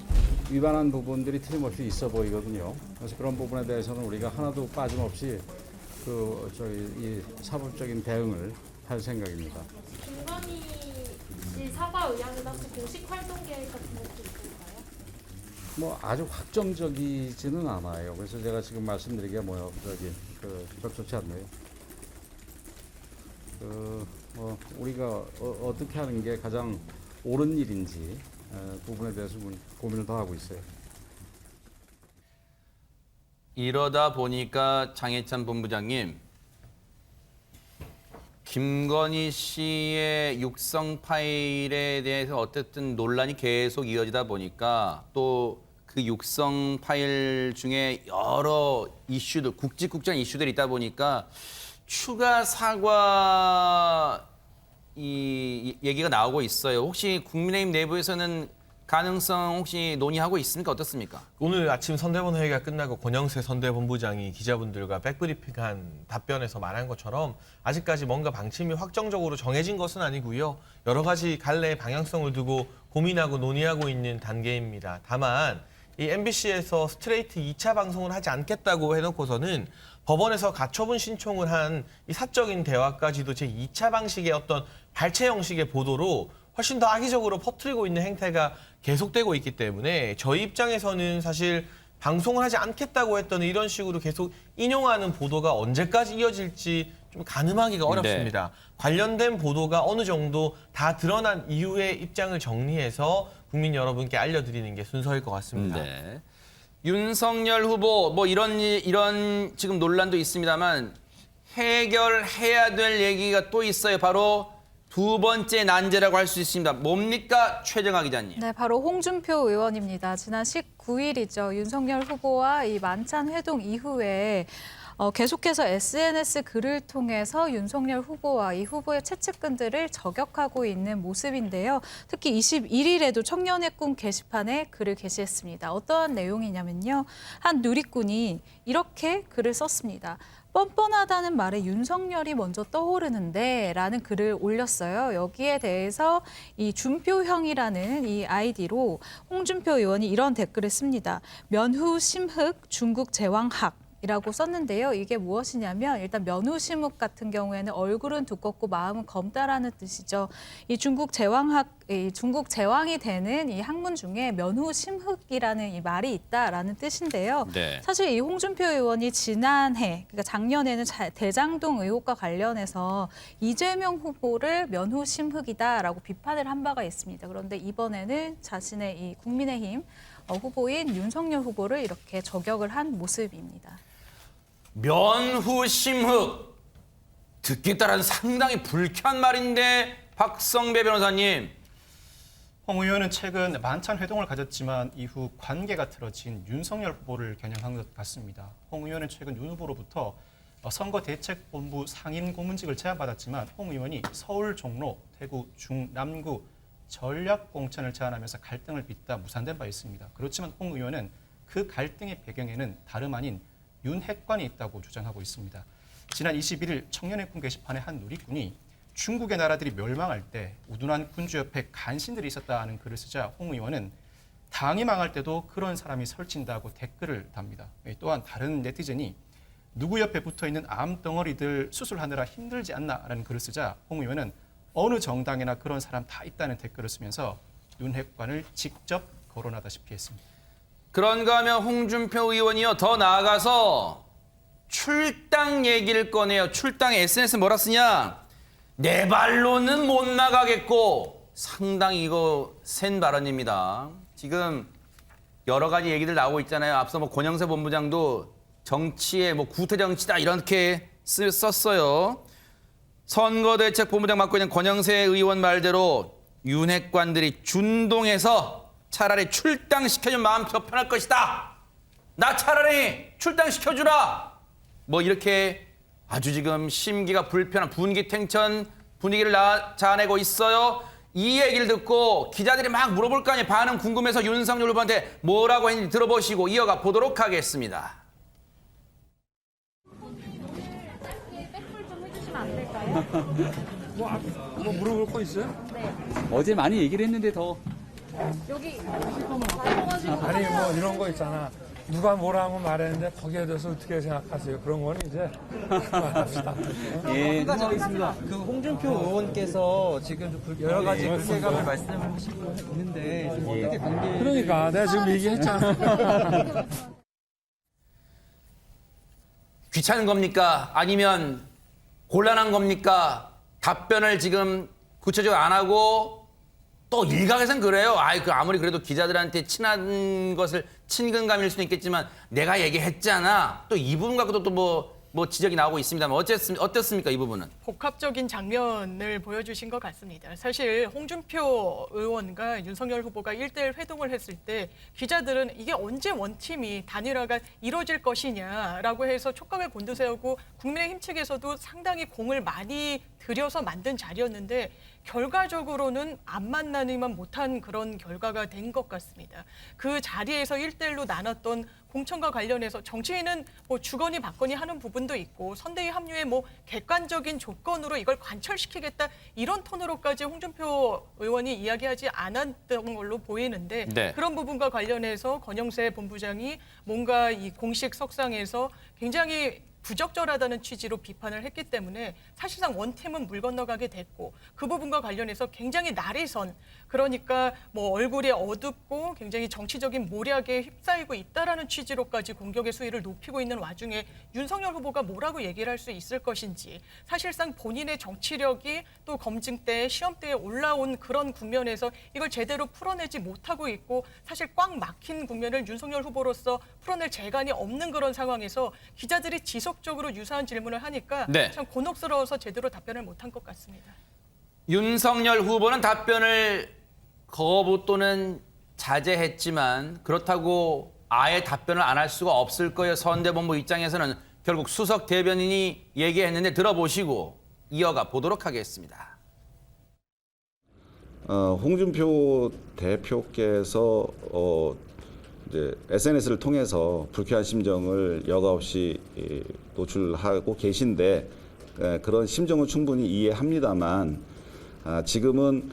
Speaker 17: 위반한 부분들이 틀림없이 있어 보이거든요. 그래서 그런 부분에 대해서는 우리가 하나도 빠짐없이 이 사법적인 대응을 할 생각입니다.
Speaker 16: 김건희 씨 사과 의향은 혹시 공식 활동 계획 같은 것도 있을까요?
Speaker 17: 뭐 아주 확정적이지는 않아요. 그래서 제가 지금 말씀드리기가 적절치 않네요. 우리가 어떻게 하는 게 가장 옳은 일인지 부분에 대해서 고민을 더 하고 있어요.
Speaker 1: 이러다 보니까 장해찬 본부장님, 김건희 씨의 육성 파일에 대해서 어쨌든 논란이 계속 이어지다 보니까 또 그 육성 파일 중에 여러 이슈들, 굵직굵직한 이슈들이 있다 보니까 추가 사과 얘기가 나오고 있어요. 혹시 국민의힘 내부에서는 가능성 혹시 논의하고 있습니까? 어떻습니까?
Speaker 9: 오늘 아침 선대본 회의가 끝나고 권영세 선대본부장이 기자분들과 백브리핑한 답변에서 말한 것처럼 아직까지 뭔가 방침이 확정적으로 정해진 것은 아니고요. 여러 가지 갈래의 방향성을 두고 고민하고 논의하고 있는 단계입니다. 다만 이 MBC에서 스트레이트 2차 방송을 하지 않겠다고 해놓고서는 법원에서 가처분 신청을 한 이 사적인 대화까지도 제2차 방식의 어떤 발췌 형식의 보도로 훨씬 더 악의적으로 퍼뜨리고 있는 행태가 계속되고 있기 때문에 저희 입장에서는 사실 방송을 하지 않겠다고 했던 이런 식으로 계속 인용하는 보도가 언제까지 이어질지 좀 가늠하기가 어렵습니다. 네. 관련된 보도가 어느 정도 다 드러난 이후에 입장을 정리해서 국민 여러분께 알려드리는 게 순서일 것 같습니다.
Speaker 1: 네. 윤석열 후보 뭐 이런 지금 논란도 있습니다만 해결해야 될 얘기가 또 있어요. 바로 두 번째 난제라고 할 수 있습니다. 뭡니까, 최정아 기자님?
Speaker 2: 네, 바로 홍준표 의원입니다. 지난 19일이죠. 윤석열 후보와 이 만찬 회동 이후에 계속해서 SNS 글을 통해서 윤석열 후보와 이 후보의 최측근들을 저격하고 있는 모습인데요. 특히 21일에도 청년의 꿈 게시판에 글을 게시했습니다. 어떠한 내용이냐면요. 한 누리꾼이 이렇게 글을 썼습니다. 뻔뻔하다는 말에 윤석열이 먼저 떠오르는데 라는 글을 올렸어요. 여기에 대해서 이 준표형이라는 이 아이디로 홍준표 의원이 이런 댓글을 씁니다. 면후심흑 중국 제왕학. 이라고 썼는데요. 이게 무엇이냐면 일단 면후심흑 같은 경우에는 얼굴은 두껍고 마음은 검다라는 뜻이죠. 이 중국 제왕이 되는 이 학문 중에 면후심흑이라는 이 말이 있다라는 뜻인데요.
Speaker 1: 네.
Speaker 2: 사실 이 홍준표 의원이 지난해, 그러니까 작년에는 대장동 의혹과 관련해서 이재명 후보를 면후심흑이다라고 비판을 한 바가 있습니다. 그런데 이번에는 자신의 이 국민의힘 후보인 윤석열 후보를 이렇게 저격을 한 모습입니다.
Speaker 1: 면후심흑 듣기 따라는 상당히 불쾌한 말인데 박성배 변호사님.
Speaker 3: 홍 의원은 최근 만찬 회동을 가졌지만 이후 관계가 틀어진 윤석열 후보를 겨냥한 것 같습니다. 홍 의원은 최근 윤 후보로부터 선거대책본부 상임 고문직을 제안받았지만 홍 의원이 서울 종로, 대구 중남구 전략공천을 제안하면서 갈등을 빚다 무산된 바 있습니다. 그렇지만 홍 의원은 그 갈등의 배경에는 다름 아닌 윤핵관이 있다고 주장하고 있습니다. 지난 21일 청년의 꿈 게시판에 한 누리꾼이 중국의 나라들이 멸망할 때 우둔한 군주 옆에 간신들이 있었다는 글을 쓰자 홍 의원은 당이 망할 때도 그런 사람이 설친다고 댓글을 답니다. 또한 다른 네티즌이 누구 옆에 붙어있는 암덩어리들 수술하느라 힘들지 않나라는 글을 쓰자 홍 의원은 어느 정당에나 그런 사람 다 있다는 댓글을 쓰면서 윤핵관을 직접 거론하다시피 했습니다.
Speaker 1: 그런가 하면 홍준표 의원이요. 더 나아가서 출당 얘기를 꺼내요. 출당 SNS 뭐라 쓰냐. 내 발로는 못 나가겠고. 상당히 이거 센 발언입니다. 지금 여러 가지 얘기들 나오고 있잖아요. 앞서 뭐 권영세 본부장도 정치에 뭐 구태 정치다 이렇게 썼어요. 선거대책본부장 맡고 있는 권영세 의원 말대로 윤핵관들이 준동해서 차라리 출당시켜주면 마음 더 편할 것이다. 나 차라리 출당시켜주라. 뭐 이렇게 아주 지금 심기가 불편한 분기탱천 분위기를 자아내고 있어요. 이 얘기를 듣고 기자들이 막 물어볼 거 아니에요. 반응 궁금해서 윤석열 후보한테 뭐라고 했는지 들어보시고 이어가 보도록 하겠습니다.
Speaker 5: 뭐 물어볼 거 있어요?
Speaker 18: 네. 어제 많이 얘기를 했는데 더
Speaker 11: 여기
Speaker 5: 아니 뭐 이런 거 있잖아. 누가 뭐라 하면 말했는데 거기에 대해서 어떻게 생각하세요? 그런 거는 이제 말합시다.
Speaker 18: 예.
Speaker 19: 하겠습니다. 그 홍준표 의원께서 지금 좀 여러 가지 불쾌감을 말씀하시고 있는데 좀 어떻게 관계?
Speaker 5: 그러니까 내가 지금 얘기했잖아.
Speaker 1: 귀찮은 겁니까? 아니면 곤란한 겁니까? 답변을 지금 구체적으로 안 하고 또 일각에서는 그래요. 아무리 그래도 기자들한테 친한 것을 친근감일 수는 있겠지만 내가 얘기했잖아. 또 이 부분 갖고도 또 뭐 지적이 나오고 있습니다만 어땠습니까? 이 부분은?
Speaker 6: 복합적인 장면을 보여주신 것 같습니다. 사실 홍준표 의원과 윤석열 후보가 1대1 회동을 했을 때 기자들은 이게 언제 원팀이 단일화가 이루어질 것이냐라고 해서 촉각을 곤두세우고 국민의힘 측에서도 상당히 공을 많이 들여서 만든 자리였는데 결과적으로는 안 만나니만 못한 그런 결과가 된 것 같습니다. 그 자리에서 1대1로 나눴던 공천과 관련해서 정치인은 뭐 주거니 받거니 하는 부분도 있고 선대위 합류의 뭐 객관적인 조건으로 이걸 관철시키겠다 이런 톤으로까지 홍준표 의원이 이야기하지 않았던 걸로 보이는데
Speaker 1: 네.
Speaker 6: 그런 부분과 관련해서 권영세 본부장이 뭔가 이 공식 석상에서 굉장히 부적절하다는 취지로 비판을 했기 때문에 사실상 원팀은 물 건너가게 됐고 그 부분과 관련해서 굉장히 날이 선 그러니까 뭐 얼굴이 어둡고 굉장히 정치적인 모략에 휩싸이고 있다라는 취지로까지 공격의 수위를 높이고 있는 와중에 윤석열 후보가 뭐라고 얘기를 할 수 있을 것인지 사실상 본인의 정치력이 또 검증 때 시험 때에 올라온 그런 국면에서 이걸 제대로 풀어내지 못하고 있고 사실 꽉 막힌 국면을 윤석열 후보로서 풀어낼 재간이 없는 그런 상황에서 기자들이 지속적으로 유사한 질문을 하니까
Speaker 1: 네.
Speaker 6: 참 곤혹스러워서 제대로 답변을 못한 것 같습니다.
Speaker 1: 윤석열 후보는 답변을 거부 또는 자제했지만 그렇다고 아예 답변을 안 할 수가 없을 거예요. 선대본부 입장에서는 결국 수석 대변인이 얘기했는데 들어보시고 이어가 보도록 하겠습니다.
Speaker 20: 홍준표 대표께서 이제 SNS를 통해서 불쾌한 심정을 여과 없이 노출하고 계신데 그런 심정은 충분히 이해합니다만 지금은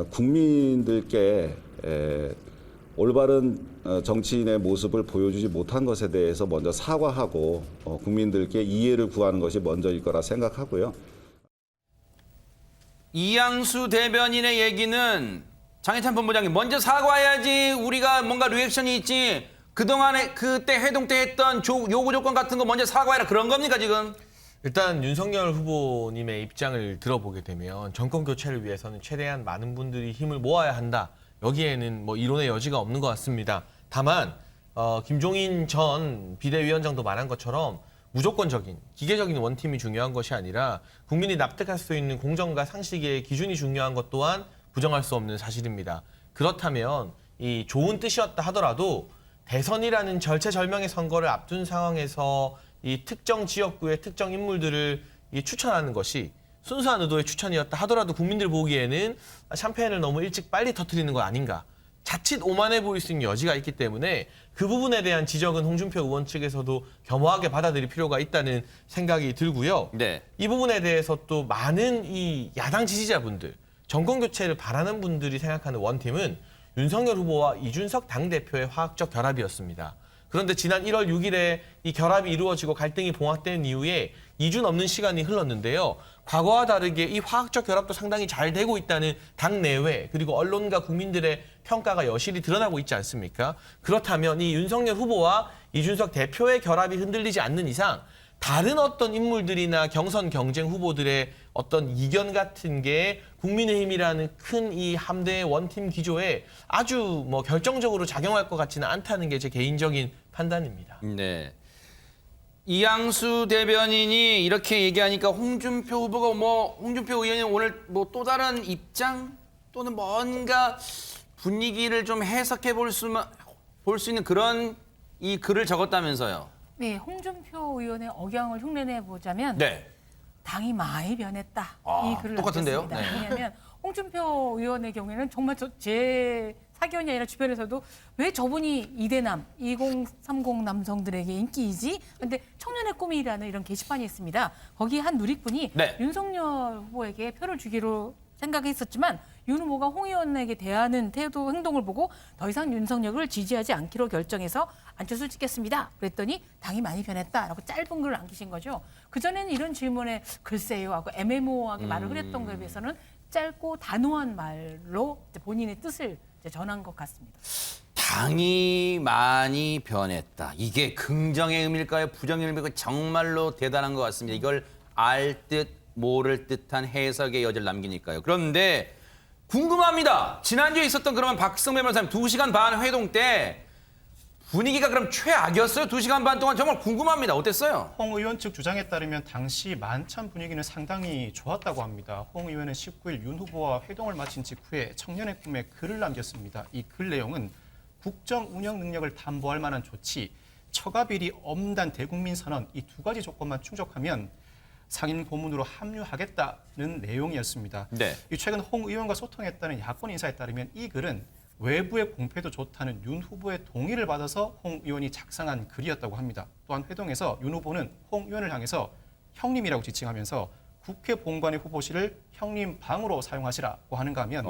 Speaker 20: 국민들께 올바른 정치인의 모습을 보여주지 못한 것에 대해서 먼저 사과하고 국민들께 이해를 구하는 것이 먼저일 거라 생각하고요.
Speaker 1: 이양수 대변인의 얘기는 장해찬 본부장님 먼저 사과해야지 우리가 뭔가 리액션이 있지 그동안에 그때 회동 때 했던 요구 조건 같은 거 먼저 사과해라 그런 겁니까 지금?
Speaker 9: 일단 윤석열 후보님의 입장을 들어보게 되면 정권 교체를 위해서는 최대한 많은 분들이 힘을 모아야 한다. 여기에는 뭐 이론의 여지가 없는 것 같습니다. 다만 김종인 전 비대위원장도 말한 것처럼 무조건적인, 기계적인 원팀이 중요한 것이 아니라 국민이 납득할 수 있는 공정과 상식의 기준이 중요한 것 또한 부정할 수 없는 사실입니다. 그렇다면 이 좋은 뜻이었다 하더라도 대선이라는 절체절명의 선거를 앞둔 상황에서 이 특정 지역구의 특정 인물들을 추천하는 것이 순수한 의도의 추천이었다 하더라도 국민들 보기에는 샴페인을 너무 일찍 빨리 터뜨리는 거 아닌가. 자칫 오만해 보일 수 있는 여지가 있기 때문에 그 부분에 대한 지적은 홍준표 의원 측에서도 겸허하게 받아들일 필요가 있다는 생각이 들고요.
Speaker 1: 네.
Speaker 9: 이 부분에 대해서 또 많은 이 야당 지지자분들, 정권 교체를 바라는 분들이 생각하는 원팀은 윤석열 후보와 이준석 당대표의 화학적 결합이었습니다. 그런데 지난 1월 6일에 이 결합이 이루어지고 갈등이 봉합된 이후에 2주 넘는 시간이 흘렀는데요. 과거와 다르게 이 화학적 결합도 상당히 잘 되고 있다는 당 내외 그리고 언론과 국민들의 평가가 여실히 드러나고 있지 않습니까? 그렇다면 이 윤석열 후보와 이준석 대표의 결합이 흔들리지 않는 이상 다른 어떤 인물들이나 경선 경쟁 후보들의 어떤 이견 같은 게 국민의힘이라는 큰 이 함대의 원팀 기조에 아주 뭐 결정적으로 작용할 것 같지는 않다는 게 제 개인적인 판단입니다.
Speaker 1: 네. 이양수 대변인이 이렇게 얘기하니까 홍준표 후보가 홍준표 의원이 오늘 뭐 또 다른 입장 또는 뭔가 분위기를 좀 해석해 볼 수 있는 그런 이 글을 적었다면서요.
Speaker 11: 네, 홍준표 의원의 억양을 흉내내 보자면
Speaker 1: 네.
Speaker 11: 당이 많이 변했다. 이 글을
Speaker 1: 똑같은데요?
Speaker 11: 남겼습니다.
Speaker 1: 네.
Speaker 11: 왜냐하면 홍준표 의원의 경우에는 정말 제 사견이 아니라 주변에서도 왜 저분이 이대남, 2030 남성들에게 인기이지? 근데 청년의 꿈이라는 이런 게시판이 있습니다. 거기 한 누리꾼이
Speaker 1: 네.
Speaker 11: 윤석열 후보에게 표를 주기로 생각했었지만 윤 후보가 홍 의원에게 대하는 태도 행동을 보고 더 이상 윤석열을 지지하지 않기로 결정해서 안철수를 찍겠습니다. 그랬더니 당이 많이 변했다라고 짧은 글을 남기신 거죠. 그전에는 이런 질문에 글쎄요 하고 애매모호하게 말을 흐렸던 거에 비해서는 짧고 단호한 말로 본인의 뜻을 전한 것 같습니다.
Speaker 1: 당이 많이 변했다. 이게 긍정의 의미일까요? 부정의 의미일까요? 정말로 대단한 것 같습니다. 이걸 알 듯 모를 듯한 해석의 여지를 남기니까요. 그런데 궁금합니다. 지난주에 있었던 그러면 박성배 변호사님 2시간 반 회동 때 분위기가 그럼 최악이었어요? 2시간 반 동안 정말 궁금합니다. 어땠어요?
Speaker 3: 홍 의원 측 주장에 따르면 당시 만찬 분위기는 상당히 좋았다고 합니다. 홍 의원은 19일 윤 후보와 회동을 마친 직후에 청년의 꿈에 글을 남겼습니다. 이 글 내용은 국정 운영 능력을 담보할 만한 조치, 처가비리 엄단 대국민 선언 이 두 가지 조건만 충족하면 상임 고문으로 합류하겠다는 내용이었습니다.
Speaker 1: 네.
Speaker 3: 최근 홍 의원과 소통했다는 야권 인사에 따르면 이 글은 외부의 공패도 좋다는 윤 후보의 동의를 받아서 홍 의원이 작성한 글이었다고 합니다. 또한 회동에서 윤 후보는 홍 의원을 향해서 형님이라고 지칭하면서 국회 본관의 후보실을 형님 방으로 사용하시라고 하는가 하면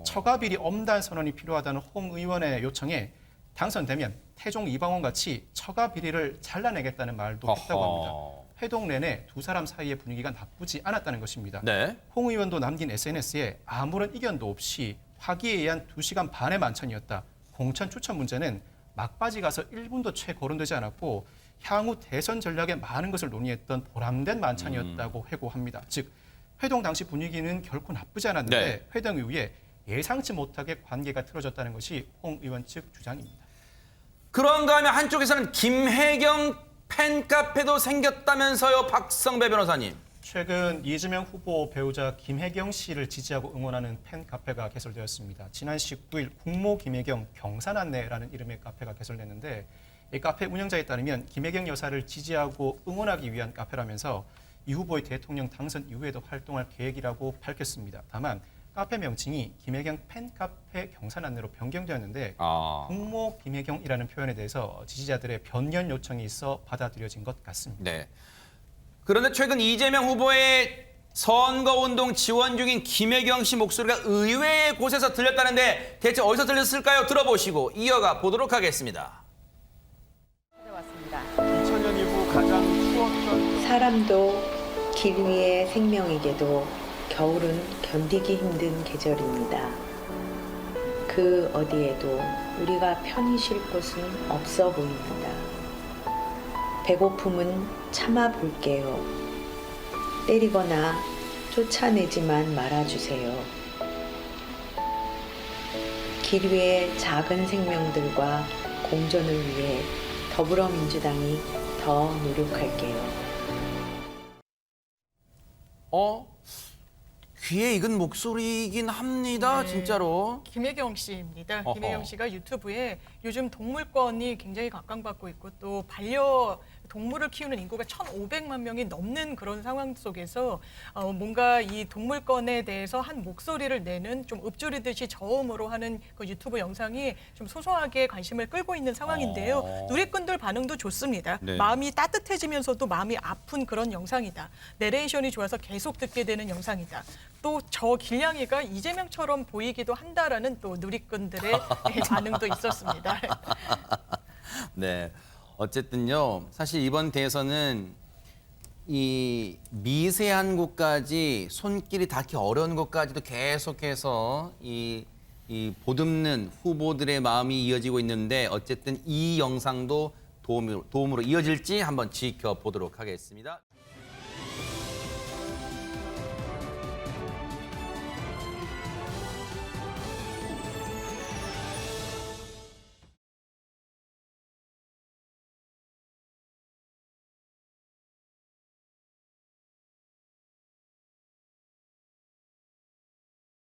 Speaker 3: 처가비리 엄단 선언이 필요하다는 홍 의원의 요청에 당선되면 태종 이방원 같이 처가비리를 잘라내겠다는 말도 했다고 합니다. 회동 내내 두 사람 사이의 분위기가 나쁘지 않았다는 것입니다.
Speaker 1: 네.
Speaker 3: 홍 의원도 남긴 SNS에 아무런 이견도 없이 화기에 의한 2시간 반의 만찬이었다. 공천 추천 문제는 막바지 가서 1분도 채 거론되지 않았고 향후 대선 전략에 많은 것을 논의했던 보람된 만찬이었다고 회고합니다. 즉 회동 당시 분위기는 결코 나쁘지 않았는데
Speaker 1: 네.
Speaker 3: 회동 이후에 예상치 못하게 관계가 틀어졌다는 것이 홍 의원 측 주장입니다.
Speaker 1: 그런가 하면 한쪽에서는 김혜경 팬카페도 생겼다면서요, 박성배 변호사님.
Speaker 3: 최근 이재명 후보 배우자 김혜경 씨를 지지하고 응원하는 팬카페가 개설되었습니다. 지난 19일 국모 김혜경 경산안내라는 이름의 카페가 개설됐는데 이 카페 운영자에 따르면 김혜경 여사를 지지하고 응원하기 위한 카페라면서 이 후보의 대통령 당선 이후에도 활동할 계획이라고 밝혔습니다. 다만 카페 명칭이 김혜경 팬카페 경산 안내로 변경되었는데 국모 김혜경이라는 표현에 대해서 지지자들의 변경 요청이 있어 받아들여진 것 같습니다.
Speaker 1: 네. 그런데 최근 이재명 후보의 선거운동 지원 중인 김혜경 씨 목소리가 의외의 곳에서 들렸다는데 대체 어디서 들렸을까요? 들어보시고 이어가 보도록 하겠습니다.
Speaker 21: 2000년 이후 가장 추웠던
Speaker 22: 사람도 길 위의 생명에게도 겨울은 견디기 힘든 계절입니다. 그 어디에도 우리가 편히 쉴 곳은 없어 보입니다. 배고픔은 참아볼게요. 때리거나 쫓아내지만 말아주세요. 길 위의 작은 생명들과 공존을 위해 더불어민주당이 더 노력할게요.
Speaker 1: 귀에 익은 목소리이긴 합니다. 진짜로.
Speaker 6: 김혜경 씨입니다.
Speaker 1: 어허.
Speaker 6: 김혜경 씨가 유튜브에 요즘 동물권이 굉장히 각광받고 있고 또 동물을 키우는 인구가 1,500만 명이 넘는 그런 상황 속에서 뭔가 이 동물권에 대해서 한 목소리를 내는 좀 읊조리듯이 저음으로 하는 그 유튜브 영상이 좀 소소하게 관심을 끌고 있는 상황인데요. 누리꾼들 반응도 좋습니다.
Speaker 1: 네.
Speaker 6: 마음이 따뜻해지면서도 마음이 아픈 그런 영상이다. 내레이션이 좋아서 계속 듣게 되는 영상이다. 또 저 길냥이가 이재명처럼 보이기도 한다라는 또 누리꾼들의 반응도 있었습니다.
Speaker 1: 네. 어쨌든요. 사실 이번 대선은 이 미세한 곳까지 손길이 닿기 어려운 곳까지도 계속해서 이 보듬는 후보들의 마음이 이어지고 있는데 어쨌든 이 영상도 도움으로 이어질지 한번 지켜보도록 하겠습니다.